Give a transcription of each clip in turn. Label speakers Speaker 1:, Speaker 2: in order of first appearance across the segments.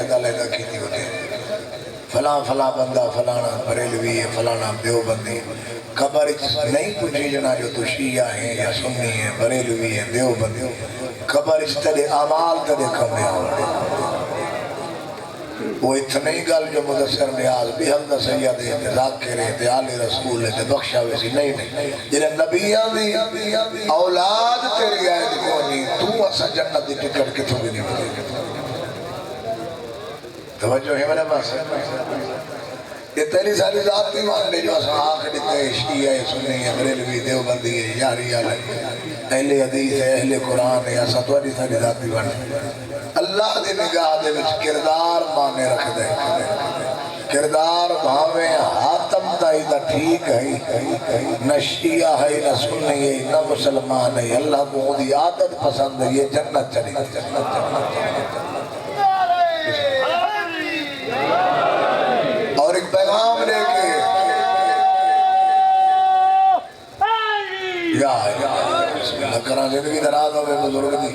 Speaker 1: علیحدہ کی تھی ہوتے فلاں فلاں بندہ فلانا بریلوی ہے فلانا دیوبندی خبر نہیں پوچھی جنا جو تو شیعہ ہیں یا سنی ہیں بریلوی ہیں دیوبندی خبر اس طرح اعمال ترے کمے آؤں وہ اتنی گل جو مدثر نیاز بھی حمد سید ہے ذاکر ہے آل رسول ہے بخشا ویسی نہیں جنہیں نبیاں دی اولاد تیری آیت کونی تو اسا جنت دی ٹکٹ کتوں بھی نہیں ملے توجہ ہے میرے پاس یہ تیری ساری ذات نہیں ماننے جو اسا آنکھ دیتے شیعہ ہے سنی ہے بریلوی دیوبندی ہے یاری علیہ اہل حدیث ہے اہل قرآن ہے اسا تو ساری ذات نہیں ماننے اللہ دی نگاہ دے وچ کردار مانے رکھ دے کردار بھاویں حاتم تائی دا ٹھیک ہے نہ شیعہ ہے نہ سنی ہے نہ مسلمان ہے اللہ کو دی عادت پسند ہے یہ جنت چلی اور ایک پیغام لے کے یا بسم اللہ کرا زندگی دراز ہوئے بزرگ دی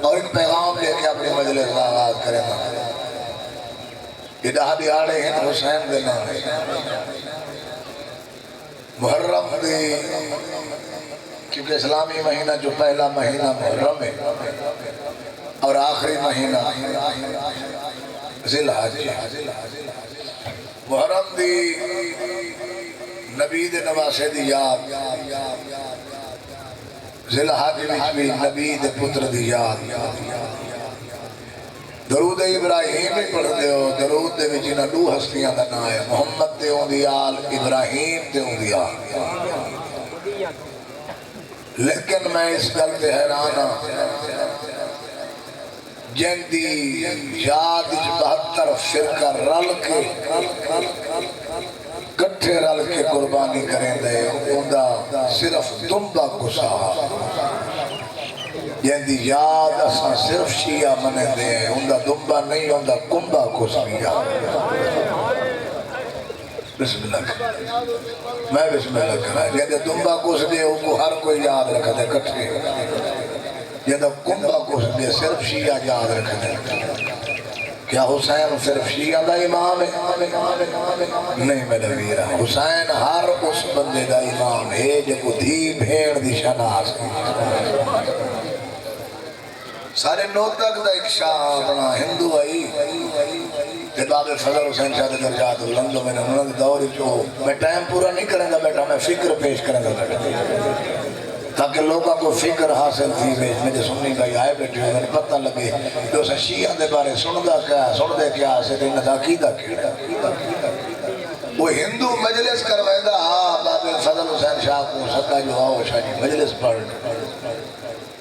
Speaker 1: اور ایک پیغام لے کے اپنی مجلس کا آغاز کریں یہ دہا دیاڑے ہیں حسین دینا محرم دی کیونکہ اسلامی مہینہ جو پہلا مہینہ محرم ہے اور آخری مہینہ ذی الحج محرم دی نبی دے نواسے دی یاد ذی الحج وچ بھی نبی دے پتر دی یاد درود ابراہیم ہی پڑھ دے ہو درود دے وچ انہاں دو ہستیاں دا نام ہے محمد تے اون دی آل ابراہیم تے اون دی آل لیکن میں اس گل تے حیران ہاں جن دی یاد 72 فرقہ رل کے کٹھے رل کے قربانی کریں دے اندہ صرف دنبا کسا جن دی یاد اساں صرف شیعہ منے دے اندہ دنبا نہیں اندہ کنبا کسیا بسم اللہ میں بسم اللہ کرا جن دی دنبا کس دے ان کو ہر کوئی یاد رکھا دے کٹھے جن دی کنبا کس دے صرف شیعہ یاد رکھا دے کیا حسین صرف شیعہ دا امام ہے نہیں میرا ویرہ حسین ہر اس بندے دا امام ہے جو کو دھی بھیڑ دی شناس سارے نو تک دا ایک شاہ اپنا ہندو آئی باب فضل حسین شاہ دے درجات لندو میں نے انہوں نے دوری جو میں ٹائم پورا نہیں کریں گا بیٹا میں فکر پیش کریں گا بیٹا تاکہ لوگوں کو فکر حاصل تھی میرے سننی بھائی آئے بیٹھے ہوئے میں پتہ لگے کہ اسے شیعہ دے بارے سن دے کیا سے دے ندا عقیدہ کیڑا وہ ہندو مجلس کروائے دا باب فضل حسین شاہ کو سکا جو آؤ شاہ جی مجلس پڑھ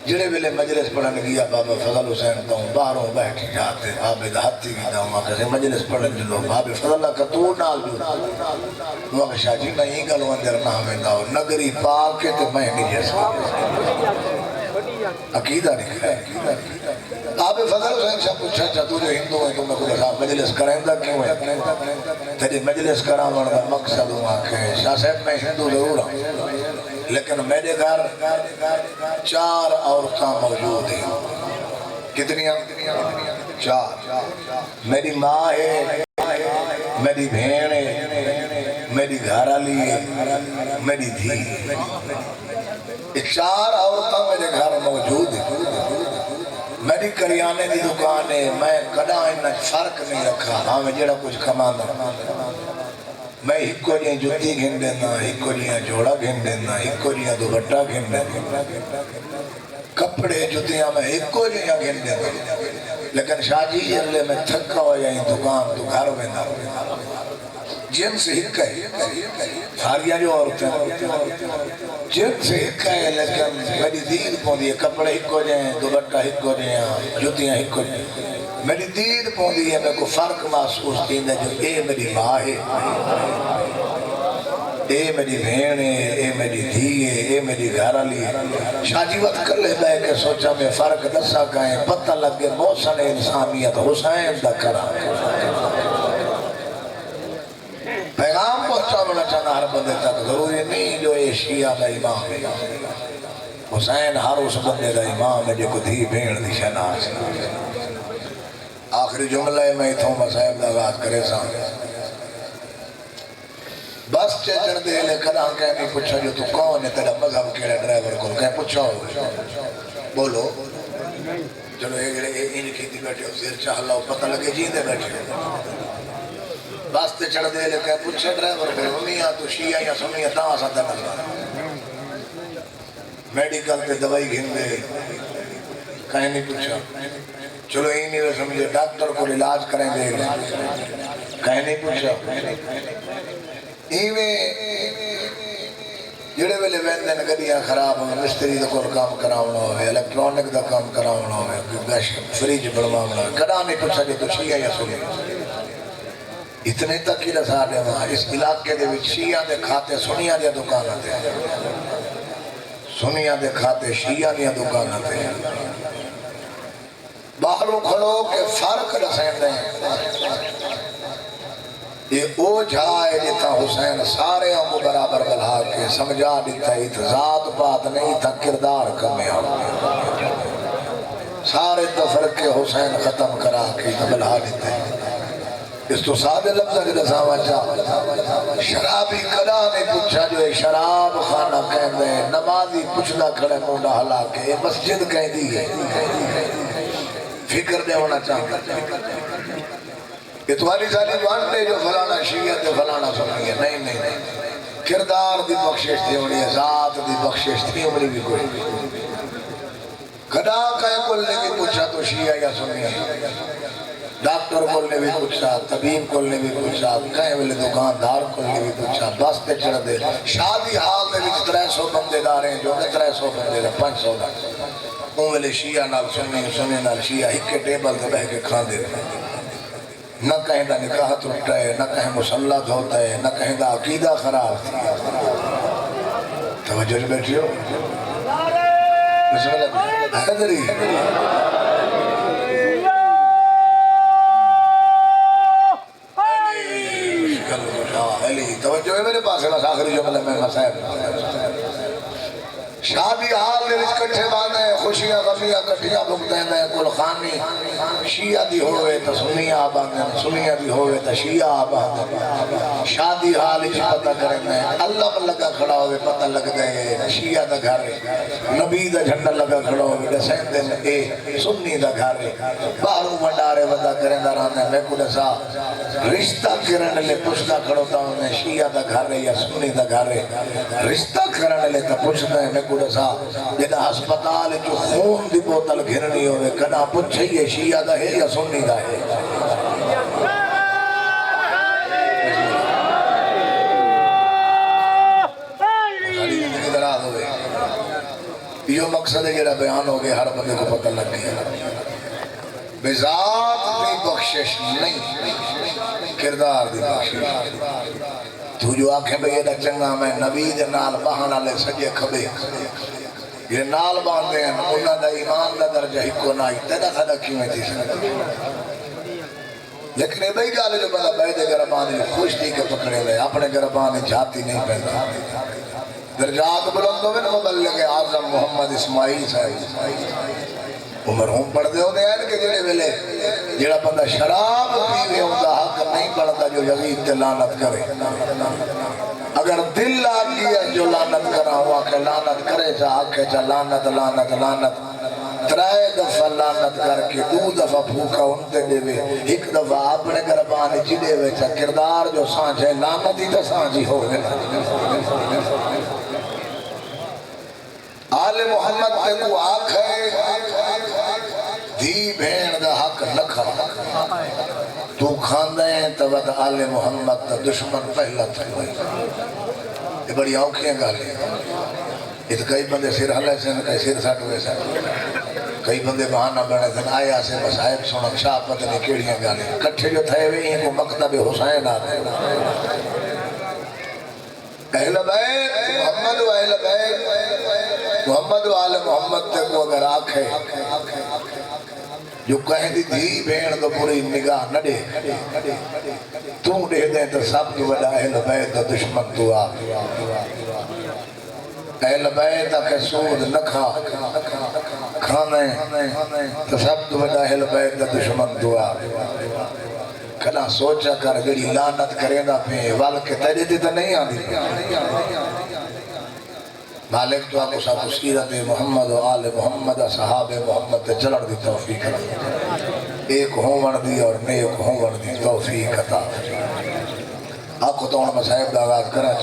Speaker 1: جڑے ویلے مجلس پڑھنے گیا بابا فضل حسین تو باہروں بیٹھ جاتے عابد ہاتھی کی داؤں کسے مجلس پڑھنے لو باب فضل اللہ کا تو نال جو وہ شاہ جی میں ہی گلوں اندر نہ ہمیں داؤ نگری پاک کے تو میں نہیں جیسا عقیدہ نکلا ہے آپ فضل حسین شاہ پوچھا چاہ تو جو ہندو ہیں تو میں کوئی صاحب مجلس کریں دا کیوں ہے تیری مجلس کرا مرد مقصد ہوں آنکھیں شاہ صاحب میں ہندو ضرور ہوں لیکن میرے گھر 4 عورتاں موجود ہیں کتنی 4 میری ماں ہے میری بہن ہے میری گھر والی ہے میری دھی یہ 4 عورتاں میرے گھر موجود ہیں میری کریانے دی دکان ہے میں کدا ان فرق نہیں رکھا ہاں میں جڑا کچھ کمانا میں ہکو جی جتی گھن دینا ہکو جی جوڑا گھن دینا ہکو جی دوپٹا گھن دینا کپڑے جتیاں میں ہکو جی گھن دینا لیکن شاہ جی جلے میں تھکا ہو جائیں دکان تو گھر میں نہ جنس ہک ہے ساریاں جو عورتیں جنس ہک ہے لیکن میری دید پوندی ہے کپڑے ہکو جائیں دوپٹا ہکو جائیں جتیاں ہکو جائیں میری دید پوندی ہے میں کو فرق محسوس تین ہے جو اے میری ماں ہے اے میری بہن ہے اے میری دھی ہے اے میری گھر والی ہے شاہ جی وقت کر لے بے کے سوچا میں فرق دسا گئے پتہ لگ گئے محسن انسانیت حسین دا کرا پیغام پہنچا بنا چاہنا ہر بندے تک ضروری نہیں جو اے شیعہ دا امام ہے حسین ہر اس بندے دا امام ہے جو کو دھی بھیڑ دی شناس آخر آخری جملہ میں تھوما صاحب دا آغاز کرے سا بس چڑھ دے لے کنا کہیں پوچھا جو تو کون ہے تیرا مذہب کیڑا ڈرائیور کو کہیں پوچھا ہو بولو چلو ان کی تھی بیٹھے ہو زیر چاہ اللہ پتہ لگے جیندے بیٹھے ہو بس تے چڑھ دے لے کہیں پوچھا ڈرائیور کو امیاں تو شیعہ یا سنیاں تاں آسا تے نظر میڈیکل تے دوائی گھن دے کہیں نہیں پوچھا چلو ہی نہیں سمجھے ڈاکٹر کو علاج کریں دے کہیں نہیں پوچھا جڑے ویلے ویندن گڈیاں خراب ہوئے مستری دا کول کام کراونا ہوئے الیکٹرانک دا کام کراونا ہوئے فریج بڑھوانا ہوئے کدا نہیں پوچھا کہ تو شیعہ یا سنی اتنے تک ہی رسا دے وہاں اس علاقے دے وچ شیعہ دے کھاتے سنیاں دے دکاناں تے سنیاں دے کھاتے شیعہ دے دکاناں تے باہروں کھڑو کہ فرق رسین دیں یہ او جھائے دیتا حسین سارے ہم کو برابر بلھا کے سمجھا دیتا ہے ذات بات نہیں تھا کردار کمیں سارے تفرق کے حسین ختم کرا کے بلھا دیتا ہے اس تو سادے لفظ کے رساوہ چاہ شرابی کدا نہیں پوچھا جو ایک شراب خانہ کہہ دے نمازی پوچھنا کھڑے موڈا حلا کے مسجد کہہ دی ہے فکر دے ہونا چاہتا یہ تمہاری ساری وانٹے جو فلانا شیعت فلانا سنی ہے نہیں نہیں نہیں کردار دی بخشش تھی ہونی ہے ذات دی بخشش تھی ہونی بھی کوئی کدا کہے کل نے بھی پوچھا تو شیعہ یا سنی ہے ڈاکٹر کل نے بھی پوچھا طبیب کل نے بھی پوچھا کہیں والے دکاندار کل نے بھی پوچھا بس تے چڑھ دے شادی حال دے وچ 300 بندے داریں جو کہ 300 بندے دے 500 دا اون والے شیعہ نال سنی نال شیعہ ایک کے ٹیبل تے بیٹھ کے کھان دے نہ کہیں دا نکاح ٹوٹتا ہے نہ کہیں مسلط ہوتا ہے نہ کہیں دا عقیدہ خراب توجہ جو بیٹھی ہو بسم اللہ حیدری توجہ ہے میرے پاس ہے آخری جملے میں مسائل شادی حال دے وچ کٹھے باندھے خوشیاں غمیاں کٹھیاں بھگتے ہیں کل خانی شیعہ دی ہوئے تا سنیہ آباندے سنیہ دی ہوئے تا شیعہ آباندے شادی حال ہی پتہ کریں گے اللہ میں لگا کھڑا ہوئے پتہ لگ گئے شیعہ دا گھر نبی دا جھنڈا لگا کھڑا ہوئے دسین دن اے سنی دا گھر باہروں بندارے ودا کریں دا رانے میں کو دسا رشتہ کرنے لے پوچھتا کھڑوتا ہوں شیعہ دا گھر یا سنی دا گھر رشتہ کرنے لے تا پوچھتا ہے میں کو دسا جنہ ہسپتال جو خون دی بوتل گھرنی ہوئے کنا پوچھئیے شیعہ دا ہے یا سنی دا ہے یہ مقصد ہے جڑا بیان ہو گئے ہر بندے کو پتہ لگ گیا بذات دی بخشش نہیں کردار دی بخشش تو جو آنکھیں بے یہ چنگا میں نبی دے نال بہانا لے سجے کھبے یہ نال باندھے ہیں انہاں دا ایمان دا درجہ ہی کو نائی تینا خدا کیوں ہے تھی سکتا لیکن یہ بھئی گالے جو بندہ بیدے گربانی خوش تھی کہ پکڑے لے اپنے گربانی جاتی نہیں پہنتا درجات بلندوں میں مبلغ اعظم محمد اسماعیل صاحب مرحوم پڑھ دے ہونے ہیں کہ جڑے ویلے جڑا بندہ شراب پیوے ہوتا حق نہیں پڑھتا جو یزید تے لعنت کرے اگر دل آ گیا جو لعنت کرا ہوا کہ لعنت کرے جا آکے جا لعنت لعنت لعنت ترائے دفعہ لعنت کر کے 2 دفعہ بھوکا انتے دے وے 1 دفعہ اپنے گربانی جدے وے چا کردار جو سانچ ہے لعنت ہی تا سانچی ہو گئے آل محمد تے کو آنکھ ہے دھی بھین دا حق نکھا تو کھاندیں تود آل محمد تا دشمن پہلا تھا یہ بڑی آنکھیں گالیں یہ تو کئی بندے سر حلے سے کئی سر سٹ ہوئے سے کئی بندے بہانہ بنے تھے آیا سے مسائب سنک شاہ پتہ نہیں کیڑیاں گالیں کٹھے جو تھے ہوئے ہیں کو مکتب حسین آتے اہل بیت محمد و اہل بیت محمد و آل محمد تے کو اگر آنکھے جو کہیں دی دھی بھین تو پوری نگاہ نہ دے تو دے دیں تو سب تو بڑا اہل بیت دشمن تو آپ اہل بیت کے سود نہ کھا تو سب تو بڑا ہل بیت دا دشمن دعا کلا سوچا کر گڑی لانت کریں دا پہ وال کے تیرے دی تا نہیں آدھی مالک تو آکو ساتھ سیرت محمد و آل محمد صحاب محمد تے چلڑ دی توفیق ایک ہون دی اور نیک ہون دی توفیق عطا آکو تو انہوں مسائب دا آغاز کرا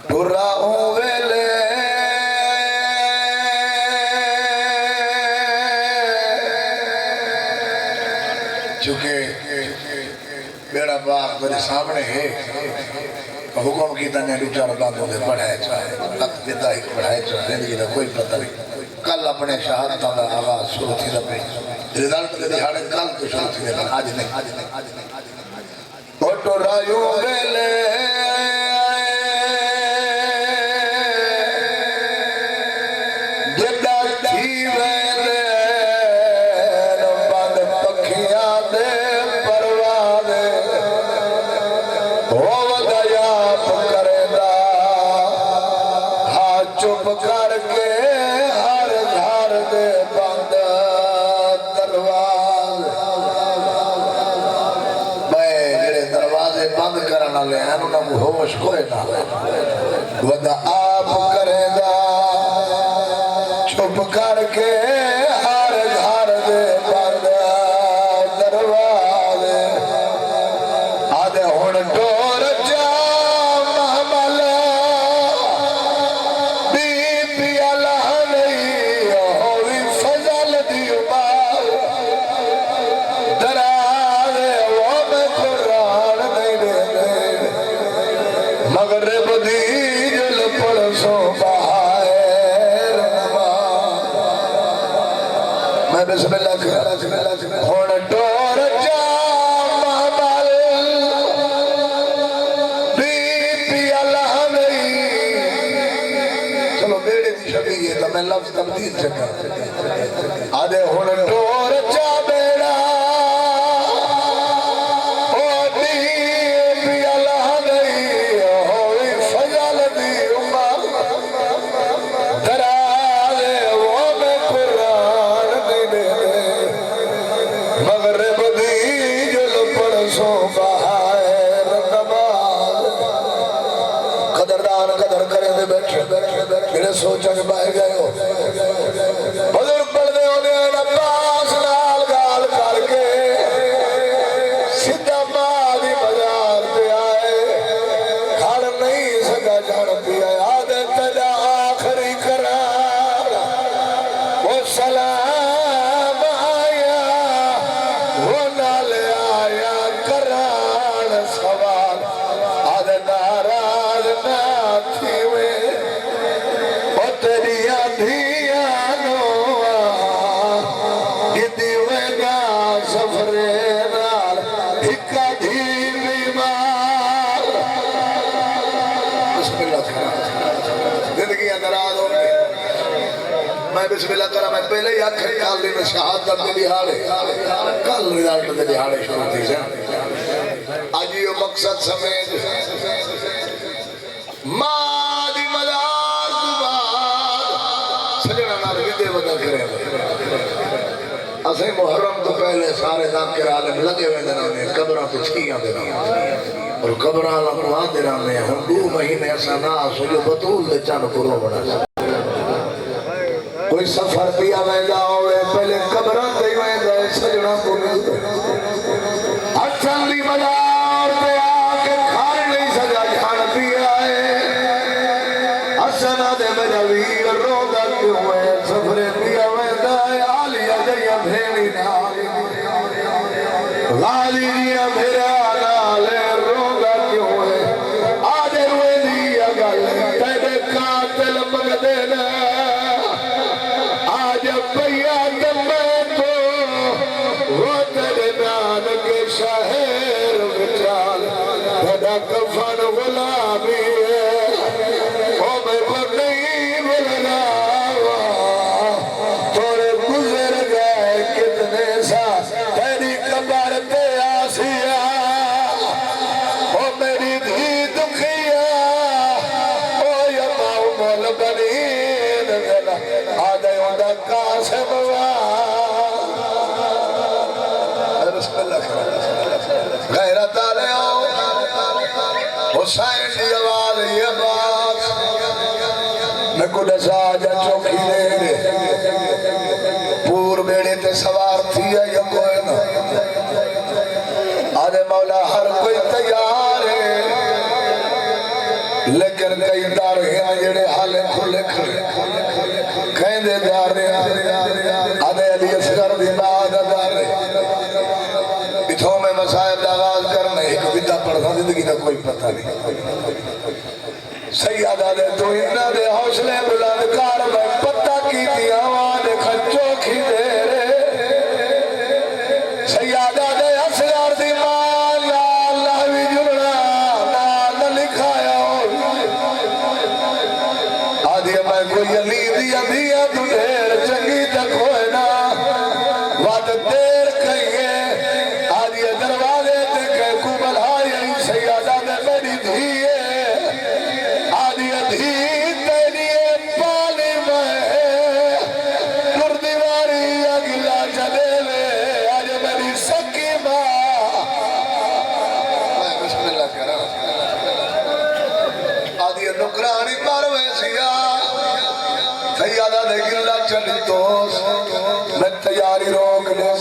Speaker 1: ٹورا ویلے چونکہ بیڑا باغ میرے سامنے ہے حکم کی تنے لوچا رباندوں نے پڑھائے چاہے لکھ دیتا ہی پڑھائے چاہے زندگی دا کوئی پتہ نہیں کل اپنے شہادتہ دا آغاز شروع تھی ربے رزلٹ کے دہاڑے کل تو شروع تھی ربے آج نہیں اوٹو رایوں بیلے ہوش کوئی نہ ودا آپ کرے دا چھپ کر کے ہر گھر دے بند دروازے آدھے ہن ٹور جا محمل بی بی اللہ نہیں ہوئی فضل دی بار درازے وہ میں قرآن نہیں دے مغرب دی جل پڑسو باہر میں بسم اللہ کہا ہون ٹور جا محمل بی بی اللہ نہیں چلو بیڑے دی شبیہ ہے تو میں لفظ تبدیل چکا آدھے ہون ٹور جا بیڑا میرے سوچا کہ باہر گئے ہو بزرگ پڑھنے ہونے ہیں عباس نال گال کر کے سدھا مادی بازار پہ آئے گھر نہیں سکا جان پیا آدھے تجا آخری قرار وہ سلام آیا وہ نال آیا قرار سوال آدھے ناراض نہ تھی ہوئے بسم اللہ کرا میں پہلے ہی آکھر کال دی میں شہادت دے لحاڑے کل رزالٹ دے لحاڑے شروع تھی جائیں آج یہ مقصد سمیت مادی مدار تو بعد سجنہ نار گدے ودا کرے اسے محرم تو پہلے سارے ذاکر عالم لگے ہوئے دنانے قبرہ تو چھیاں دنانے اور قبرہ لکوان دنانے ہم 2 مہینے ایسا ناس ہو جو بطول دے چاند کرو بڑا سا کوئی سفر پیا ویندہ ہوئے پہلے قبران دے ویندہ سجنہ کو ملتے اچھن دی مدار پہ آکے کھار نہیں سجا جھان پیا ہے اسنہ دے بجویر روگا کیوں ہے سفر پیا ویندہ ہے آلیا جیا بھیڑی نالی غالی جیا بھیڑا نالے روگا کیوں ہے آدھے روئے دیا گل تیرے قاتل مگدینا شہر بچال بڑا کفن غلامی ہے او میں پر نہیں بلنا تھوڑے گزر گئے کتنے سا تیری قبر پہ آسی بسم اللہ غیرت آلے آؤ حسین کی آواز یہ باس میں کو ڈسا جا چوکی دے پور بیڑے تے سوار تھی ہے یا کوئی نہ آدھے مولا ہر کوئی تیار ہے لیکن کئی دار ہیں جڑے حالے کھلے کھلے کہیں دے دار رہے آدھے علی اصغر دی بعد دار رہے اتھوں میں مسائب آغاز کرنے ایک بدہ پڑھتا زندگی کا کوئی پتہ نہیں سیادہ دے تو انہ دے حوصلے بلند کار میں پتہ کی تھی آوان کھچو کی دے رے سیادہ دے اصغر دی مان یا اللہ بھی جلنا نہ لکھایا آدھی میں کوئی علی دیا دیا تو دیر چنگی تک ہوئے نا وقت دیر کہیے آدھی دروازے دیکھے کو بلھائی سیادہ دے میری دھیے آدھی دھی تیری پالی میں دردیواری اگلا چلے لے آج میری سکی ماں میں بسم اللہ کہہ رہا آدھی نکرانی پروے سیا سیادہ دے گلہ چلی توس میں تیاری روک لے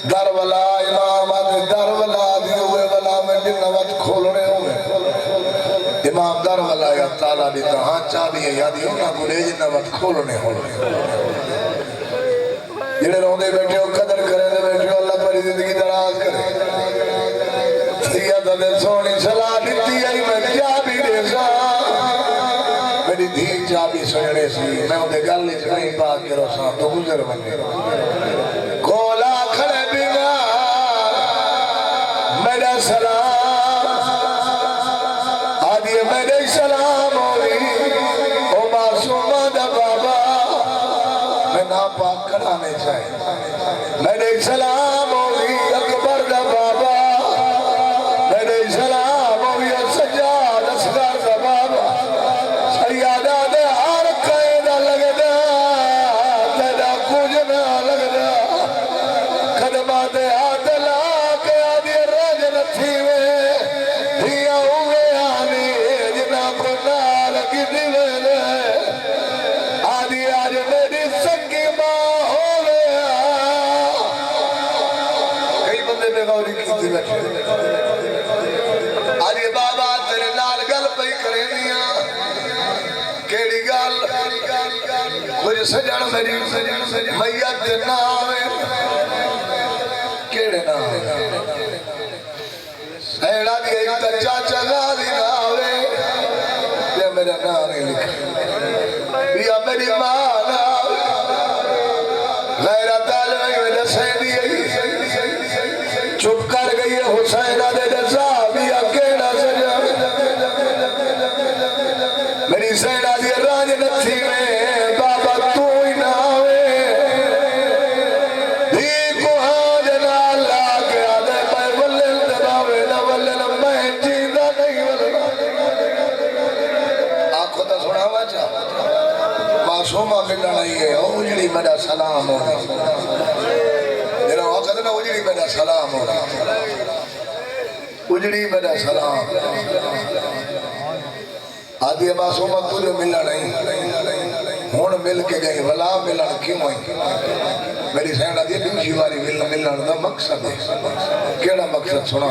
Speaker 1: در والا امام آدھے در والا دیئے ہوئے والا میں جنوات کھولنے ہوئے امام در والا یا تعالیٰ بھی تہاں چابی ہے یادی ہونا گلے جنوات کھولنے ہوئے جنہیں روندے بیٹھے ہو قدر کرے دے بیٹھے ہو اللہ پری زندگی دراز کرے سیادہ دے سونی صلاح دیتی ہے میں چابی دے سا میری دھین چابی سنڑے سی میں انہیں گل اس نہیں پاک کے روسان تو گزر بنے کولا کھڑے بگا میرا سلام آدھیے میرے سلام ہوئی او معصومہ دا بابا میں ناپاک کرانے چاہیے میرے سلام ہوئی اکبر دا بابا میرے سلام ہوئی سجاد اصغر دا بابا سیادہ دے ہر قیدہ لگ دا تیرا کچھ نہ لگ دا قدمہ دے ہاتھ لاکے آدھی رجن تھی میں دھیا ہوئے آنی جنا کو نال کی دیوے دے آدھی آج میری سکی ماں ہو گیا کئی بندے بے غوری کی تھی بیٹھے آدھی بابا تیرے نال گل پئی کرے دیا کیڑی گل کوئی سجن میری میت نہ آوے کیڑے نہ آوے ایڑا دی ایک تا چاچا غازی نہ آوے یہ میرا نام نہیں لکھا بیا میری ماں نہ آوے غیرت آلوی میں دسے دیئے چپ کر گئی ہے حسین دے دسا بیا کیڑا سجن میری سینا دی راج نتھی میں بابا تو ہی نہ آوے دی کو حاج نہ اللہ کے آدھے میں ولل دباوے نہ ولل میں جیدہ نہیں ولل آنکھوں تا سنا ہوا چاہ معصومہ ملنا نہیں ہے اجڑی میرا سلام ہونا میرا وقت نہ اجڑی میرا سلام ہونا اجڑی میرا سلام آدھی معصومہ تجھے ملنا نہیں ہون مل کے گئی ولا ملن کیوں ہوئی میری سینڈا دی دوسری باری ملن دا مقصد ہے کیڑا مقصد سنا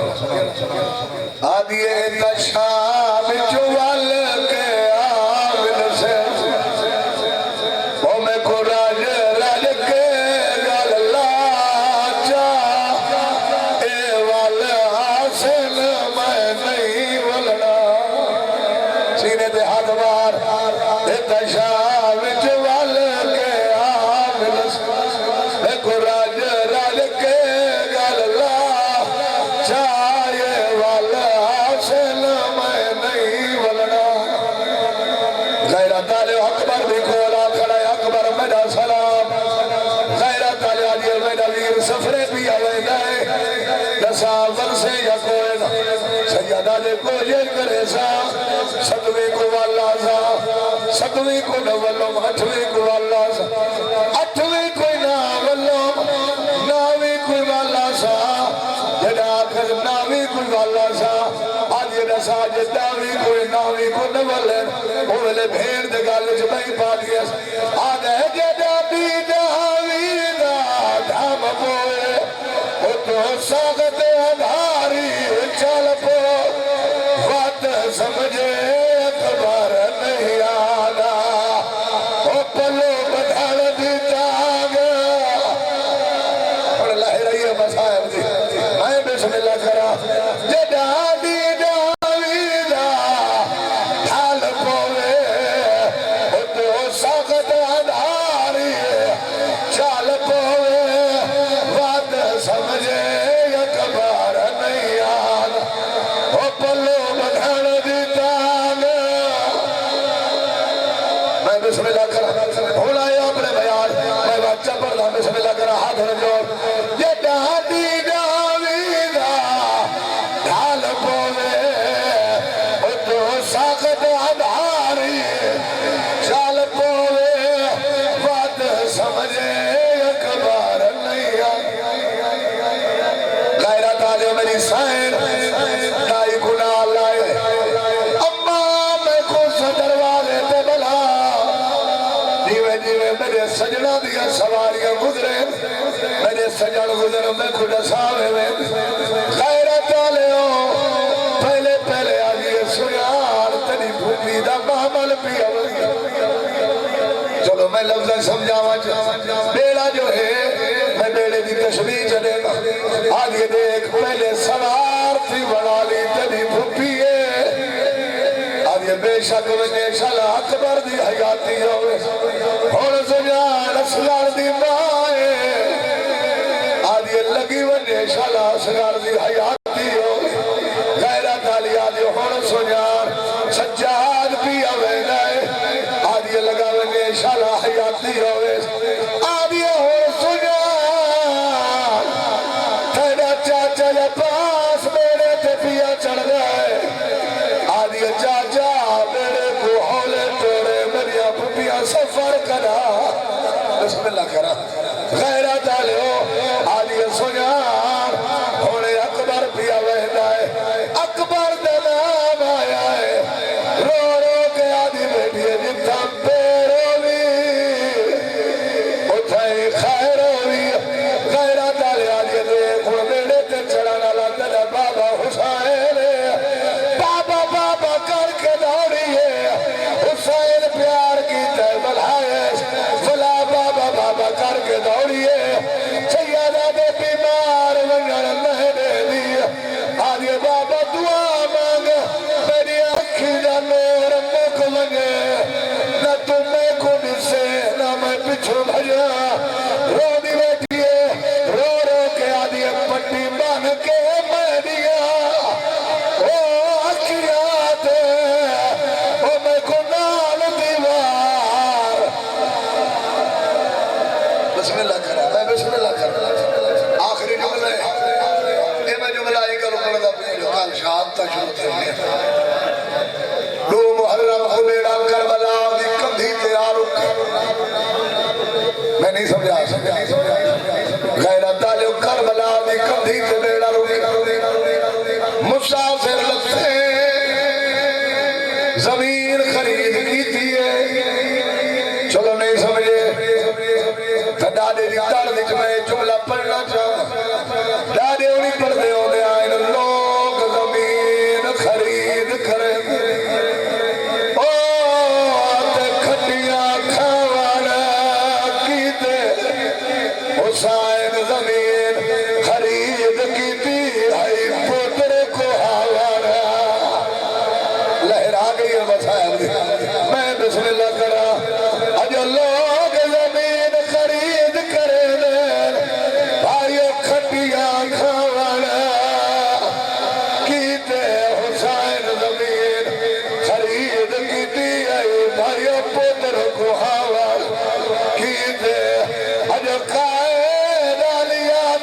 Speaker 1: آدھی تشام چوال کے آمن سے او میں کو راج راج کے گل لاچا اے وال حاصل میں نہیں ولنا سینے دے ہاتھ مار اے تشام چوال کے آمن سے اے کو راج راج کے گل لاچا اے وال حاصل میں نہیں ولنا غیرت آلے اکبر بھی کھولا کھڑا ہے اکبر میرا سلام غیرت آلے آدھی میرا ویر سفرے بھی آوے دائے دسا ول سے یا کوئے نا سیدہ دے کو یہ کرے سا ستویں کو والا سا ستویں کو نولم اٹھویں کو والا سا اٹھویں کوئی ناولم ناویں والا سا آج یہ نسا جدہ بھی کوئی ناوی کو نولے اوہلے بھیڑ دے گالے جمعی پا دیا آدھے جدہ بھی ناوی دا دھام پوئے او تو ساغت ادھاری چل پو وقت سمجھے اکبر نہیں آنا او پلو بدھڑ دی تاگ پڑھ لائے رہی ہے مسائب دی میں بسم اللہ کرا جدہ دی داوی دا ڈھال پوے او تو ساغت ادھاری چل پوے وقت سمجھے اکبر نہیں آنا او پلو بدھڑ دی تاگ میں بسم اللہ کرا بھولا ہے اپنے بیان میں بچہ پڑھ رہا بسم اللہ کرا ہاتھ رجوڑ یہ ڈاڈی ڈاوی دا ڈھال پوے او تو ساقت ادھاری چال پوے بات سمجھے اکبر نہیں غیرت آجے میری سائن دائی گناہ لائے اماں میں کو دروازے تے بلا دیوے دیوے میرے سجنہ دیا سواریاں گزرے میرے سجن گزر میں خود ساوے میں غیرت آلے ہو پہلے پہلے آگئے سنیار تنی بھوپی دا محمل پیا چلو میں لفظیں سمجھاواں بیڑا جو ہے میں بیڑے دی تشبیح چلے گا آگے دیکھ پہلے سوار تھی بڑا لی تنی بھوپی آگے بے شک وجہ شلا اکبر دی حیاتی ہوئے اور سجان اسلار دی مائے آگے لگی وجہ شلا اسلار دی حیاتی ہوئے غیرت علی آگے اور سجان سجاد بھی ہوئے گئے آگے لگا وجہ شلا حیاتی ہوئے آگے اور سجان تیرا چاچا یا پاس میرے تے پیا چڑھ گئے آدھی چاچا میرے کو ہولے توڑے میریا پپیا سفر کرا بسم اللہ کرا غیرت آلے ہو آدھی سنیار ہونے اکبر پیا وہدہ ہے اکبر دلام آیا ہے رو رو کے آدھی بیٹی ہے جتا پیرو بھی اٹھائی خیرو بھی غیرت آلے آدھی دیکھ میرے تے چڑھانا لگتا بابا حسین بابا بابا کر کے دوڑیے حسین پیار کی تے بلائے فلا بابا بابا کر کے دوڑیے سیدہ دے بیمار ونگر مہنے دی آدھے بابا دعا مانگ میری آنکھی دا نور مک ونگے نہ تمہیں کو نسے نہ میں پچھو بھجا رو دی بیٹھیے رو رو کے آدھے پٹی مان کے میں دیا او اکیاتے او میں کو نال دیوار بسم اللہ کرا میں بسم اللہ کرا آخری جملہ ہے اے میں جملہ ہی کرو پڑھتا اپنے جو کل شہادتہ شروع کرنے دو محرم خبیڑا کربلا دی کندھی تیار میں نہیں سمجھا غیرت آلے کربلا دی کندھی تیار مسافر لگتے زمین خرید کی تھی چلو نہیں سمجھے ڈاڈے دی تار دیکھ میں جملہ پڑھنا چاہا ڈاڈے انہی پڑھتے ہونے آئین لوگ زمین خرید کریں او آتے کھٹیاں کھوانا کیتے حسین زمین خرید کیتی آئی پوتر کو آوانا لہرا گئی ہے مسائل میں بسم اللہ کرا اجو لوگ زمین خرید کرے دیں بھائیو کھٹیاں کھوانا کیتے حسین زمین خرید کیتی آئی بھائیو پوتر کو آوانا کیتے اجو قائد آلیا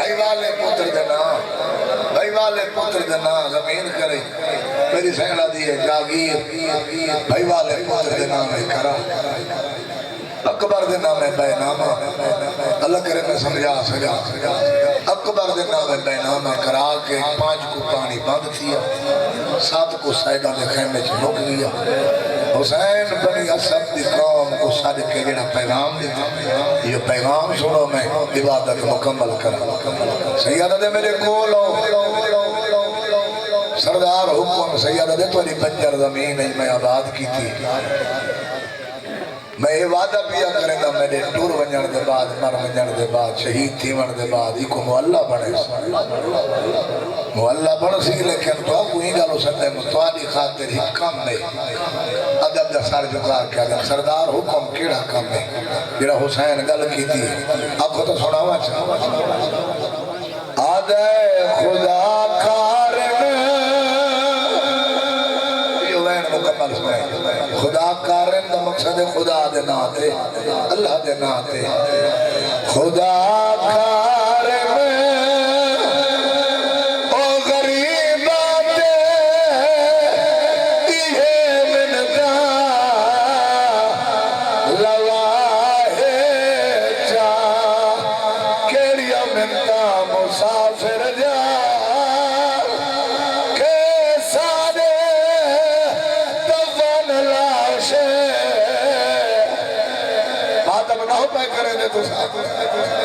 Speaker 1: بھائی والے پتر دینا بھائی والے پتر دینا زمین کرے میری سینگڑا دیئے جاگیر بھائی والے پتر دینا میں کرا اکبر دے نام بے نامہ اللہ کرے میں سمجھا سجا اکبر دے نام بے نامہ کرا کے 5 کو پانی بند تھیا 7 کو سائدہ دے خیمے چلوک گیا حسین بنی اسد دی قوم کو صادق کے جنہ پیغام دیتا یہ پیغام سنو میں عبادت مکمل کرا سیادہ دے میرے کولو سردار حکم سیادہ دے تو علی بنجر زمین ہے میں آباد کی تھی میں یہ وعدہ پیا کریں گا میرے ٹور ونجن دے بعد مر ونجن دے بعد شہید تھیون دے بعد ایک معلّہ بڑھے معلّہ بڑھ سی لیکن تو آپ کو ہی گالو سکتے ہیں متوالی خاطر ہی کم میں ادب دا سار جکا کیا گا سردار حکم کیڑا کم میں جڑا حسین گل کی تھی آپ کو تو سنا ہوا چاہا آدھے خدا کارن یہ وین مکمل سنائیں خدا کارن دا مقصد خدا دے ناتے اللہ دے ناتے خدا کارن او غریب آتے یہ منتا لواہے جا کیڑیا منتا مسافر جا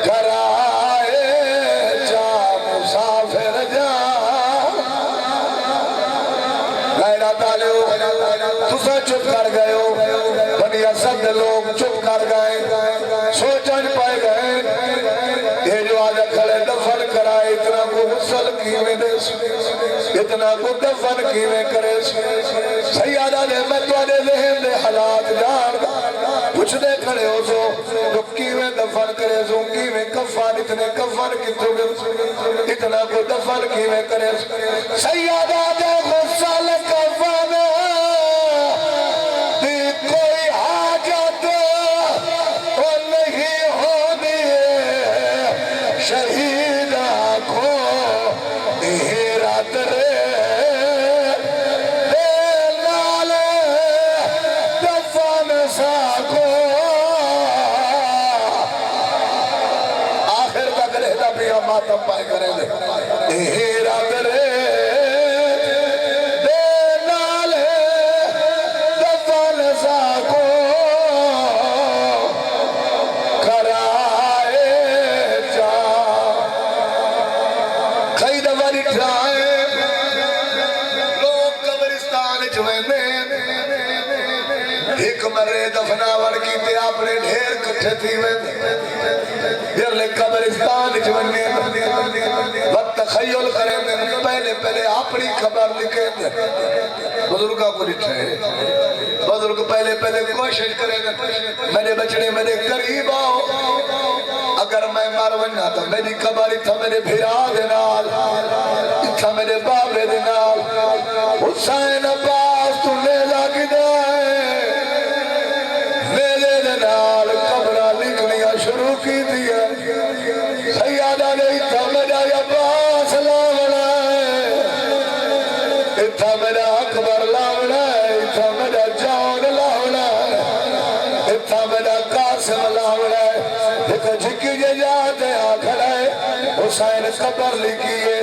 Speaker 1: کرائے جا مسافر جا غیرہ تعالیو تسا چپ کر گئے ہو بنی اسد لوگ چپ کر گئے سوچن پائے گئے یہ جو آجا کھڑے دفن کرائے اتنا کو غسل کیویں دے اتنا کو دفن کیویں کرے سیادہ دے میں تو آنے ذہن دے حالات جان کچھ دے کھڑے ہو سو رکی میں دفن کرے سو کی میں کفان اتنے کفان کتوں گے اتنا کو دفن کی میں کرے سیادہ دے غسل کفان دی کوئی حاجت وہ نہیں ہو دیئے شہید آنکھوں ہیرات رے ماتم پائے کریں دے ہیرا درے دے نالے دفن ساکو کرائے جا کئی دفعہ اٹھائے لوگ قبرستان چوینے ایک مرے دفناور کی تے اپنے ڈھیر کٹھے تھی پھر لے قبرستان چونے وقت تخیل کریں پہلے اپنی خبر لکھیں بزرگاں کو لکھیں بزرگ پہلے کوشش کریں میرے بچڑے میرے قریب آؤ اگر میں مر ونجا تو میری خبر اتھا میرے بھیرا دینال اتھا میرے بابے دینال حسین عباس تو لے جا کی دائے میرے دینال قبرہ لکھنیاں شروع کی دیا سیادہ نے اتھا میرا عباس لاوڑا ہے اتھا میرا اکبر لاوڑا ہے اتھا میرا جان لاوڑا ہے اتھا میرا قاسم لاوڑا ہے ایک جھکی جے جاتے آکھڑا ہے حسین قبر لکھیے